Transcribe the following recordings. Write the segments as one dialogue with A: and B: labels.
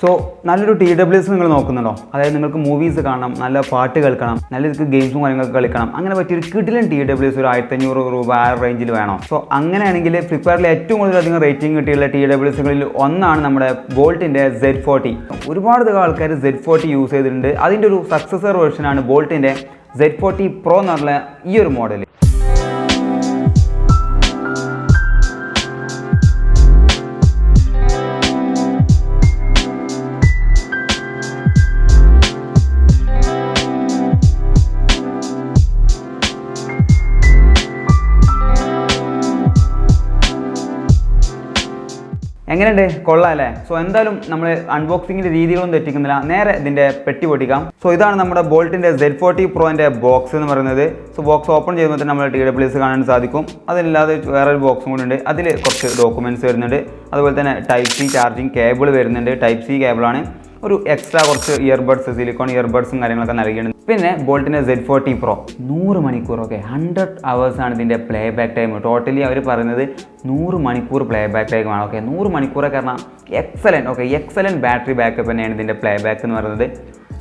A: So നല്ലൊരു TWS നിങ്ങൾ നോക്കുന്നുണ്ടോ? അതായത് നിങ്ങൾക്ക് മൂവീസ് കാണണം, നല്ല പാട്ട് കേൾക്കണം, നല്ല രീതിക്ക് ഗെയിംസും കാര്യങ്ങളൊക്കെ കളിക്കണം, അങ്ങനെ പറ്റിയൊരു കിടിലൻ TWS ഒരു 1500 രൂപ ആ റേഞ്ചിൽ വേണം. സോ അങ്ങനെയാണെങ്കിൽ ഫ്ലിപ്കാർട്ടിൽ ഏറ്റവും കൂടുതലധികം റേറ്റിംഗ് കിട്ടിയുള്ള TWSകളിൽ ഒന്നാണ് നമ്മുടെ ബോൾട്ടിൻ്റെ Z40. ഒരുപാട് ആൾക്കാർ Z40 യൂസ് ചെയ്തിട്ടുണ്ട്. അതിൻ്റെ ഒരു സക്സസർ വേർഷനാണ് ബോൾട്ടിൻ്റെ Z40 Pro എന്നുള്ള ഈ ഒരു മോഡൽ. എങ്ങനെയുണ്ട്? കൊള്ളാമല്ലേ? സോ എന്തായാലും നമ്മൾ അൺബോക്സിങ്ങിൻ്റെ രീതികളൊന്നും തെറ്റിക്കുന്നില്ല, നേരെ ഇതിൻ്റെ പെട്ടി പൊട്ടിക്കാം. സോ ഇതാണ് നമ്മുടെ ബോൾട്ടിൻ്റെ Z40 Proൻ്റെ ബോക്സ് എന്ന് പറയുന്നത്. സോ ബോക്സ് ഓപ്പൺ ചെയ്യുമ്പോൾ തന്നെ നമ്മൾ TWS കാണാൻ സാധിക്കും. അതില്ലാതെ വേറൊരു ബോക്സും കൂടി ഉണ്ട്. അതിൽ കുറച്ച് ഡോക്യുമെൻറ്റ്സ് വരുന്നുണ്ട്. അതുപോലെ തന്നെ Type-C ചാർജിങ് കേബിൾ വരുന്നുണ്ട്. Type-C കേബിളാണ്. ഒരു എക്സ്ട്രാ കുറച്ച് ഇയർബഡ്സ്, സിലിക്കോൺ ഇയർബഡ്സും കാര്യങ്ങളൊക്കെ നൽകിയിട്ടുണ്ട്. പിന്നെ ബോൾട്ടിൻ്റെ Z40 Pro 100 മണിക്കൂർ, 100 hours ആണ് ഇതിൻ്റെ പ്ലേ ബാക്ക് ടൈം. ടോട്ടലി അവർ പറയുന്നത് 100 മണിക്കൂർ പ്ലേ ബാക്ക് ടൈമാണ്. 100 മണിക്കൂറൊക്കെ പറഞ്ഞാൽ എക്സലൻറ്റ് ബാറ്ററി ബാക്കപ്പ് തന്നെയാണ് ഇതിൻ്റെ പ്ലേ ബാക്ക് എന്ന് പറയുന്നത്.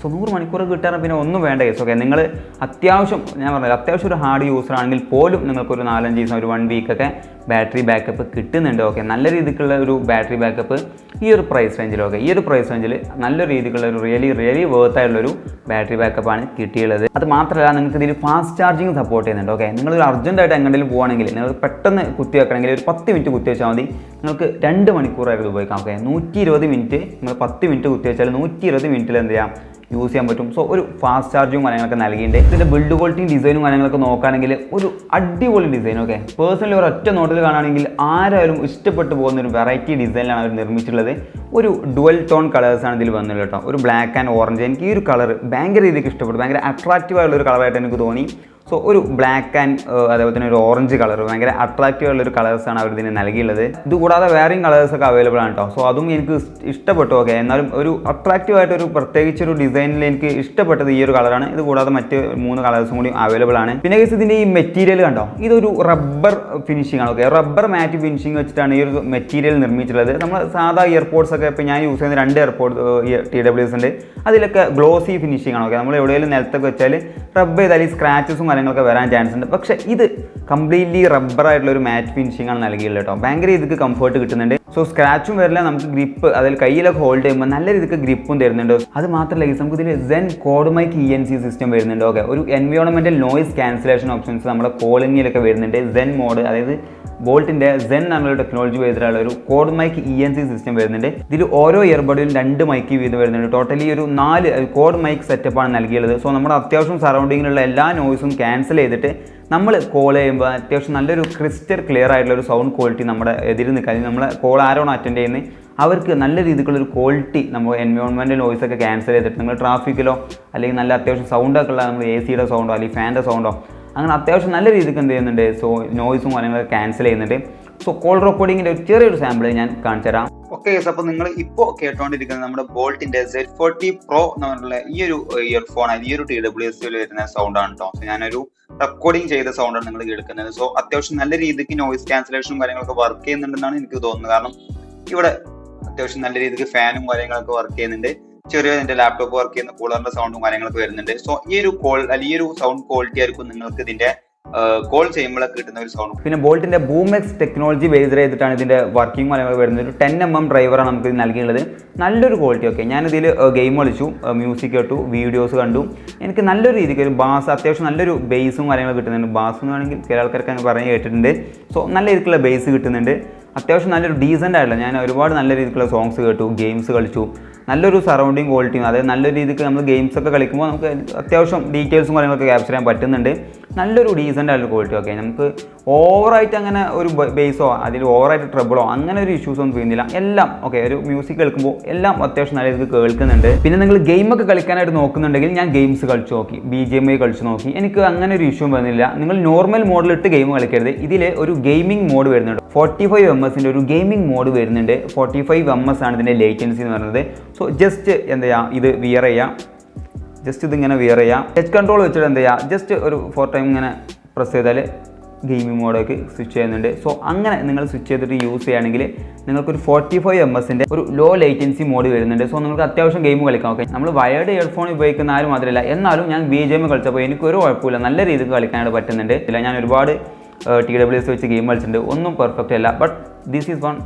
A: സോ 100 മണിക്കൂർ കിട്ടാൻ പിന്നെ ഒന്നും വേണ്ട കേസ്. നിങ്ങൾ അത്യാവശ്യം, ഞാൻ പറഞ്ഞത് അത്യാവശ്യം ഒരു ഹാർഡ് യൂസർ ആണെങ്കിൽ പോലും നിങ്ങൾക്കൊരു 4-5 ദിവസം, ഒരു 1 വീക്കൊക്കെ ബാറ്ററി ബാക്കപ്പ് കിട്ടുന്നുണ്ട്. നല്ല രീതിക്കുള്ള ഒരു ബാറ്ററി ബാക്കപ്പ് ഈ ഒരു പ്രൈസ് റേഞ്ചിൽ. ഈ ഒരു പ്രൈസ് റേഞ്ചിൽ നല്ല രീതിക്കുള്ള ഒരു റിയലി വേർത്ത് ആയിട്ടുള്ളൊരു ബാറ്ററി ബാക്കപ്പാണ് കിട്ടിയുള്ളത്. അത് മാത്രമല്ല നിങ്ങൾക്ക് ഇതിൽ ഫാസ്റ്റ് ചാർജിങ് സപ്പോർട്ട് ചെയ്യുന്നുണ്ട്. നിങ്ങളൊരു അർജൻറ്റായിട്ട് എങ്ങോട്ടെങ്കിലും പോകുകയാണെങ്കിൽ, നിങ്ങൾ പെട്ടെന്ന് കുത്തി വെക്കണമെങ്കിൽ ഒരു 10 മിനിറ്റ് കുത്തി വെച്ചാൽ മതി, നിങ്ങൾക്ക് 2 മണിക്കൂറായിട്ട് ഉപയോഗിക്കാം. 120 മിനിറ്റ് നിങ്ങൾ 10 മിനിറ്റ് കുത്തി വെച്ചാൽ 120 മിനിറ്റിൽ എന്ത് ചെയ്യാം, യൂസ് ചെയ്യാൻ പറ്റും. സോ ഒരു ഫാസ്റ്റ് ചാർജും കാര്യങ്ങളൊക്കെ നൽകിയിട്ടുണ്ട്. ഇതിൻ്റെ ബിൽഡ് ക്വാളിറ്റിയും ഡിസൈനും കാര്യങ്ങളൊക്കെ നോക്കുകയാണെങ്കിൽ ഒരു അടിപൊളി ഡിസൈൻ. പേഴ്സണലി ഒരു ഒറ്റ നോട്ടിൽ കാണുകയാണെങ്കിൽ ആരായാലും ഇഷ്ടപ്പെട്ടു പോകുന്ന ഒരു വെറൈറ്റി ഡിസൈനിലാണ് അവർ നിർമ്മിച്ചിട്ടുള്ളത്. ഒരു ഡുവൽ ടോൺ കളേഴ്സാണ് ഇതിൽ വന്നിട്ടുള്ളത് കേട്ടോ. ഒരു ബ്ലാക്ക് ആൻഡ് ഓറഞ്ച്. എനിക്ക് ഈ ഒരു കളർ ഭയങ്കര രീതിക്ക് ഇഷ്ടപ്പെട്ടു. ഭയങ്കര അട്രാക്റ്റീവ് ആയിട്ടുള്ളൊരു കളറായിട്ട് എനിക്ക് തോന്നി. സോ ഒരു ബ്ലാക്ക് ആൻഡ് അതേപോലെ തന്നെ ഒരു ഓറഞ്ച് കളർ, ഭയങ്കര അട്രാക്റ്റീവ് ആയിട്ടുള്ളൊരു കളേഴ്സാണ് അവർ ഇതിന് നൽകിയുള്ളത്. ഇത് കൂടാതെ വേറെയും കളേഴ്സൊക്കെ അവൈലബിൾ ആണ് കേട്ടോ. സോ അതും എനിക്ക് ഇഷ്ടപ്പെട്ടു. എന്നാലും ഒരു അട്രാക്റ്റീവ് ആയിട്ടൊരു പ്രത്യേകിച്ചൊരു ഡിസൈനിൽ എനിക്ക് ഇഷ്ടപ്പെട്ടത് ഈ ഒരു കളറാണ്. ഇത് കൂടാതെ മറ്റ് 3 കളേഴ്സും കൂടി അവൈലബിൾ ആണ്. പിന്നെ ഇതിൻ്റെ ഈ മെറ്റീരിയൽ കണ്ടോ, ഇതൊരു റബ്ബർ ഫിനിഷിംഗ് ആണ്. റബ്ബർ മാറ്റ് ഫിനിഷിംഗ് വെച്ചിട്ടാണ് ഈ ഒരു മെറ്റീരിയൽ നിർമ്മിച്ചിട്ടുള്ളത്. നമ്മൾ സാധാ ഇയർപോഡ്സ് ഒക്കെ ഇപ്പോൾ ഞാൻ യൂസ് ചെയ്യുന്ന 2 എയർപോഡ് TWS ഉണ്ട്, അതിലൊക്കെ ഗ്ലോസി ഫിനിഷിംഗ് ആണ്. നമ്മൾ എവിടെയെങ്കിലും നിലത്തൊക്കെ വെച്ചാൽ റബ്ബ് ചെയ്താൽ ഈ സ്ക്രാച്ചസും കാര്യങ്ങളൊക്കെ വരാൻ ചാൻസ് ഉണ്ട്. പക്ഷേ ഇത് കംപ്ലീറ്റ്ലി റബ്ബറായിട്ടുള്ള ഒരു മാറ്റ് ഫിനിഷിംഗ് ആണ് നൽകിയുള്ളത് കേട്ടോ. ഭയങ്കര രീതിക്ക് കംഫർട്ട് കിട്ടുന്നുണ്ട്. സോ സ്ക്രാച്ചും വരില്ല, നമുക്ക് ഗ്രിപ്പ്, അതിൽ കയ്യിലൊക്കെ ഹോൾഡ് ചെയ്യുമ്പോൾ നല്ല രീതിക്ക് ഗ്രിപ്പും തരുന്നുണ്ട്. അത് മാത്രമല്ല നമുക്ക് ഇതിൽ ZEN Quad Mic ENC system വരുന്നുണ്ട്. ഒരു എൻവയോൺമെൻറ്റൽ നോയിസ് ക്യാൻസലേഷൻ ഓപ്ഷൻസ് നമ്മുടെ കോളിങ്ങിലൊക്കെ വരുന്നുണ്ട്. ZEN മോഡ്, അതായത് ബോൾട്ടിൻ്റെ ZEN എന്നുള്ള ടെക്നോളജി ചെയ്തിട്ടുള്ള ഒരു കോഡ് മൈക്ക് ENC സിസ്റ്റം വരുന്നുണ്ട്. ഇതിൽ ഓരോ ഇയർബഡിലും 2 മൈക്ക് വീതം വരുന്നുണ്ട്. ടോട്ടലി ഒരു 4 കോഡ് മൈക്ക് സെറ്റപ്പാണ് നൽകിയുള്ളത്. സോ നമ്മുടെ അത്യാവശ്യം സറൗണ്ടിങ്ങിലുള്ള എല്ലാ നോയ്സും ക്യാൻസൽ ചെയ്തിട്ട് നമ്മൾ കോൾ ചെയ്യുമ്പോൾ അത്യാവശ്യം നല്ലൊരു ക്രിസ്റ്റൽ ക്ലിയർ ആയിട്ടുള്ള ഒരു സൗണ്ട് ക്വാളിറ്റി നമ്മുടെ എതിരിൽ നിൽക്കാൻ, നമ്മളെ കോൾ ആരാണോ അറ്റൻഡ് ചെയ്യുന്നത് അവർക്ക് നല്ല രീതിക്കുള്ളൊരു ക്വാളിറ്റി, നമ്മൾ എൻവയോൺമെൻറ്റൽ നോയ്സൊക്കെ ക്യാൻസൽ ചെയ്തിട്ട് നിങ്ങൾ ട്രാഫിക്കിലോ അല്ലെങ്കിൽ നല്ല അത്യാവശ്യം സൗണ്ടൊക്കെ ഉള്ള നമ്മൾ AC സൗണ്ടോ അല്ലെങ്കിൽ ഫാൻ്റെ സൗണ്ടോ അങ്ങനെ അത്യാവശ്യം നല്ല രീതിക്ക് എന്ത് ചെയ്യുന്നുണ്ട്, സോ നോയ്സും കാര്യങ്ങളൊക്കെ ക്യാൻസൽ ചെയ്യുന്നുണ്ട്. സോ കോൾ റെക്കോർഡിങ്ങിൻ്റെ ഒരു ചെറിയൊരു സാമ്പിൾ ഞാൻ കാണിച്ചു തരാം. അപ്പോൾ നിങ്ങൾ ഇപ്പോൾ കേട്ടുകൊണ്ടിരിക്കുന്നത് നമ്മുടെ ബോൾട്ടിൻ്റെ Z40 Pro എന്ന് പറഞ്ഞിട്ടുള്ള ഈ ഒരു ഇയർഫോൺ, ഈ ഒരു TWSൽ വരുന്ന സൗണ്ടാണ് കേട്ടോ. സോ ഞാനൊരു റെക്കോർഡിങ് ചെയ്ത സൗണ്ടാണ് നിങ്ങൾ കേൾക്കുന്നത്. സോ അത്യാവശ്യം നല്ല രീതിക്ക് നോയിസ് ക്യാൻസലേഷനും കാര്യങ്ങളൊക്കെ വർക്ക് ചെയ്യുന്നുണ്ടെന്നാണ് എനിക്ക് തോന്നുന്നത്. കാരണം ഇവിടെ അത്യാവശ്യം നല്ല രീതിക്ക് ഫാനും കാര്യങ്ങളൊക്കെ വർക്ക് ചെയ്യുന്നുണ്ട്. ചെറിയ എൻ്റെ ലാപ്ടോപ്പ് വർക്ക് ചെയ്യുന്ന കൂളറിന്റെ സൗണ്ടും കാര്യങ്ങളൊക്കെ വരുന്നുണ്ട്. സോ ഈ ഒരു കോൾ അല്ലെങ്കിൽ ഈ ഒരു സൗണ്ട് ക്വാളിറ്റി ആയിരിക്കും നിങ്ങൾക്ക് ഇതിന്റെ കോൾ ചെയ്യുമ്പോഴൊക്കെ കിട്ടുന്ന ഒരു സൗണ്ട്. പിന്നെ ബോൾട്ടിന്റെ BoomX ടെക്നോളജി ബേസ്ഡ് ചെയ്തിട്ടാണ് ഇതിന്റെ വർക്കിംഗ് കാര്യങ്ങൾ വരുന്നത്. ഒരു 10mm ഡ്രൈവറാണ് നമുക്ക് ഇത് നൽകിയുള്ളത്. നല്ലൊരു ക്വാളിറ്റി. ഞാനിതിൽ ഗെയിം കളിച്ചു, മ്യൂസിക് കേട്ടു, വീഡിയോസ് കണ്ടു. എനിക്ക് നല്ലൊരു രീതിക്ക് ഒരു ബാസ്, അത്യാവശ്യം നല്ലൊരു ബേസും കാര്യങ്ങളും കിട്ടുന്നുണ്ട്. ബാസ് എന്ന് വേണമെങ്കിൽ ചില ആൾക്കാർക്ക് അങ്ങനെ പറഞ്ഞ് കേട്ടിട്ടുണ്ട്. സോ നല്ല രീതിക്കുള്ള ബേസ് കിട്ടുന്നുണ്ട്. അത്യാവശ്യം നല്ലൊരു ഡീസൻ്റ് ആയിട്ടുള്ള, ഞാൻ ഒരുപാട് നല്ല രീതിക്കുള്ള സോങ്സ് കേട്ടു, ഗെയിംസ് കളിച്ചു. നല്ലൊരു സറൗണ്ടിങ് ക്വാളിറ്റിയും, അതായത് നല്ലൊരു രീതിക്ക് നമ്മൾ ഗെയിംസൊക്കെ കളിക്കുമ്പോൾ നമുക്ക് അത്യാവശ്യം ഡീറ്റെയിൽസും കാര്യങ്ങളൊക്കെ ക്യാപ്ചർ ചെയ്യാൻ പറ്റുന്നുണ്ട്. നല്ലൊരു ഡീസൻ്റ് ആയിട്ടുള്ള ക്വാളിറ്റി. നമുക്ക് ഓവറായിട്ട് അങ്ങനെ ഒരു ബേസോ അതിൽ ഓവറായിട്ട് ട്രബിളോ അങ്ങനെ ഒരു ഇഷ്യൂസ് ഒന്നും ചെയ്യുന്നില്ല. എല്ലാം ഒരു മ്യൂസിക് കേൾക്കുമ്പോൾ എല്ലാം അത്യാവശ്യം നല്ല രീതിക്ക് കേൾക്കുന്നുണ്ട്. പിന്നെ നിങ്ങൾ ഗെയിമൊക്കെ കളിക്കാനായിട്ട് നോക്കുന്നുണ്ടെങ്കിൽ ഞാൻ ഗെയിംസ് കളിച്ചു നോക്കി, BGMI കളിച്ചു നോക്കി. എനിക്ക് അങ്ങനെ ഒരു ഇഷ്യൂ വരുന്നില്ല. നിങ്ങൾ നോർമൽ മോഡിലിട്ട് ഗെയിം കളിക്കരുത്. ഇതിൽ ഒരു ഗെയിമിംഗ് മോഡ് വരുന്നുണ്ട്. 45 ഒരു ഗെയിമിംഗ് മോഡ് വരുന്നുണ്ട്. 45 ആണ് ഇതിൻ്റെ ലേറ്റൻസി എന്ന് പറയുന്നത്. സോ ജസ്റ്റ് എന്താ ചെയ്യുക, ഇത് വിയർ ചെയ്യാം. ജസ്റ്റ് ഇതിങ്ങനെ വിയർ ചെയ്യാം. ടച്ച് കൺട്രോൾ വെച്ചിട്ട് എന്താ ചെയ്യുക, ജസ്റ്റ് ഒരു 4 ടൈം ഇങ്ങനെ പ്രസ് ചെയ്താൽ ഗെയിമിംഗ് മോഡൊക്കെ സ്വിച്ച് ചെയ്യുന്നുണ്ട്. സോ അങ്ങനെ നിങ്ങൾ സ്വിച്ച് ചെയ്തിട്ട് യൂസ് ചെയ്യുകയാണെങ്കിൽ നിങ്ങൾക്കൊരു 45 ms ഒരു ലോ ലേറ്റൻസി മോഡ് വരുന്നുണ്ട്. സോ നിങ്ങൾക്ക് അത്യാവശ്യം ഗെയിം കളിക്കാം. ഓക്കെ, നമ്മൾ വയർഡ് ഇയർഫോൺ ഉപയോഗിക്കുന്ന ആരും മാത്രമല്ല, എന്നാലും ഞാൻ BGM കളിച്ചപ്പോൾ എനിക്കൊരു കുഴപ്പമില്ല, നല്ല രീതിക്ക് കളിക്കാനായിട്ട് പറ്റുന്നുണ്ട്. ഇല്ല, ഞാൻ ഒരുപാട് TWS വെച്ച് ഗെയിം കളിച്ചിട്ടുണ്ട്, ഒന്നും പെർഫെക്റ്റ് അല്ല, ബട്ട് ദിസ് ഈസ് വൺ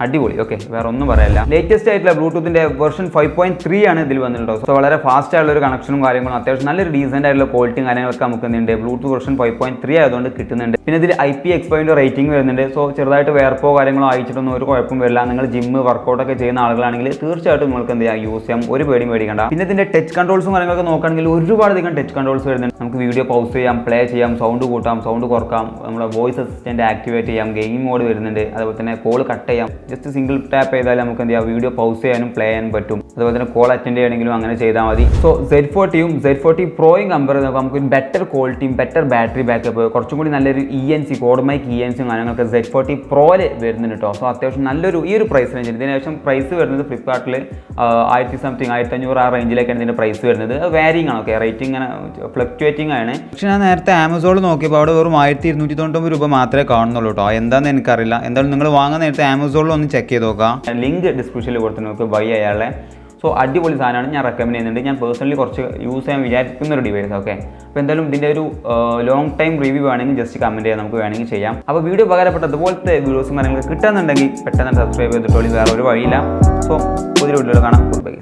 A: അടിപൊളി. ഓക്കെ, വേറെ ഒന്നും പറയാനില്ല. ലേറ്റസ്റ്റ് ആയിട്ടുള്ള ബ്ലൂടൂത്തിൻ്റെ വെർഷൻ 5.3 ആണ് ഇതിൽ വന്നിട്ടുള്ളത്. സോ വളരെ ഫാസ്റ്റ് ആയിട്ടുള്ള ഒരു കണക്ഷനും കാര്യങ്ങളും അത്യാവശ്യം നല്ലൊരു ഡീസൻ്റ് ആയിട്ടുള്ള ക്വാളിറ്റിയും കാര്യങ്ങളൊക്കെ നമുക്ക് ഉണ്ട്. ബ്ലൂടൂത്ത് വെർഷൻ 5.3 ആയതുകൊണ്ട് കിട്ടുന്നുണ്ട്. പിന്നെ ഇതിൽ IPX5 റേറ്റിംഗ് വരുന്നുണ്ട്. സോ ചെറുതായിട്ട് വേർപ്പോ കാര്യങ്ങളോ അയച്ചിട്ടൊന്നും ഒരു കുഴപ്പം വരില്ല. നിങ്ങൾ ജിമ്മ് വർക്കൗട്ടൊക്കെ ചെയ്യുന്ന ആളുകളാണെങ്കിൽ തീർച്ചയായിട്ടും നിങ്ങൾക്ക് എന്ത് ചെയ്യാം, യൂസ് ചെയ്യാം, ഒരു പേടിയും മേടിക്കേണ്ട. പിന്നെ ഇതിൻ്റെ ടച്ച് കൺട്രോൾസും കാര്യങ്ങളൊക്കെ നോക്കുകയാണെങ്കിൽ ഒരുപാട് അധികം ടച്ച് കൺട്രോൾസ് വരുന്നുണ്ട്. നമുക്ക് വീഡിയോ പൗസ് ചെയ്യാം, പ്ലേ ചെയ്യാം, സൗണ്ട് കൂട്ടാം, സൗണ്ട് കുറക്കാം, നമ്മുടെ വോയിസ് അസിസ്റ്റൻറ്റ് ആക്ടിവേറ്റ് ചെയ്യാം, ഗെയിമിംഗ് മോഡ് വരുന്നുണ്ട്, അതുപോലെ തന്നെ കോൾ കട്ട് ചെയ്യാം. ജസ്റ്റ് സിംഗിൾ ടാപ്പ് ചെയ്താൽ നമുക്ക് എന്ത് ചെയ്യാം, വീഡിയോ പൗസ് ചെയ്യാനും പ്ലേ ചെയ്യാനും പറ്റും. അതുപോലെ തന്നെ കോൾ അറ്റൻഡ് ചെയ്യണമെങ്കിലും അങ്ങനെ ചെയ്താൽ മതി. സോ Z40യും Z40 Proയും കമ്പയർ ചെയ്ത് നമുക്ക് ഒരു ബെറ്റർ ക്വാളിറ്റിയും ബെറ്റർ ബാറ്ററി ബാക്കപ്പ്, കുറച്ചും കൂടി നല്ലൊരു ENC ക്വാഡ് മൈക്ക് ENC കാര്യങ്ങളൊക്കെ Z40 Proയിൽ വരുന്നുണ്ട് കേട്ടോ. സോ അത്യാവശ്യം നല്ലൊരു ഈ ഒരു പ്രൈസ് റേഞ്ചിൽ ഇതിന് ശേഷം പ്രൈസ് വരുന്നത് ഫ്ലിപ്കാർട്ടിൽ 1500 ആ റേഞ്ചിലേക്കാണ് ഇതിൻ്റെ പ്രൈസ് വരുന്നത്. വാരിങ് ആണ്. ഓക്കെ, റേറ്റിംഗ് ഇങ്ങനെ ഫ്ലക്ച്വേറ്റിംഗ് ആണ്. പക്ഷേ ഞാൻ നേരത്തെ ആമസോണിൽ നോക്കിയപ്പോൾ അവിടെ വെറും 1299 രൂപ മാത്രമേ കാണുന്നുള്ളൂ കേട്ടോ. എന്താണെന്ന് എനിക്കറിയില്ല. എന്തായാലും നിങ്ങൾ വാങ്ങുന്ന നേരത്തെ ആമസോണിൽ ഒന്ന് ചെക്ക് ചെയ്ത് നോക്കാം. ലിങ്ക് ഡിസ്ക്രിപ്ഷനിൽ കൊടുത്ത് നോക്കുക, ബൈ അയാളെ. സോ അടിപൊളി സാധനമാണ്, ഞാൻ റെക്കമെൻഡ് ചെയ്യുന്നുണ്ട്. ഞാൻ പേഴ്സണലി കുറച്ച് യൂസ് ചെയ്യാൻ വിചാരിക്കുന്ന ഒരു ഡിവൈസ്. ഓക്കെ, അപ്പോൾ എന്തായാലും ഇതിൻ്റെ ഒരു ലോങ് ടൈം റിവ്യൂ വേണമെങ്കിൽ ജസ്റ്റ് കമൻറ്റ് ചെയ്യാൻ നമുക്ക് വേണമെങ്കിൽ ചെയ്യാം. അപ്പോൾ വീഡിയോ ഉപകാരപ്പെട്ട അതുപോലത്തെ വീഡിയോസും കാര്യങ്ങളൊക്കെ കിട്ടുന്നുണ്ടെങ്കിൽ പെട്ടെന്ന് സബ്സ്ക്രൈബ് ചെയ്തിട്ടോളി, വേറെ ഒരു വഴിയില്ല. സോ പുതിയ വീഡിയോയിൽ കാണാം. Good bye.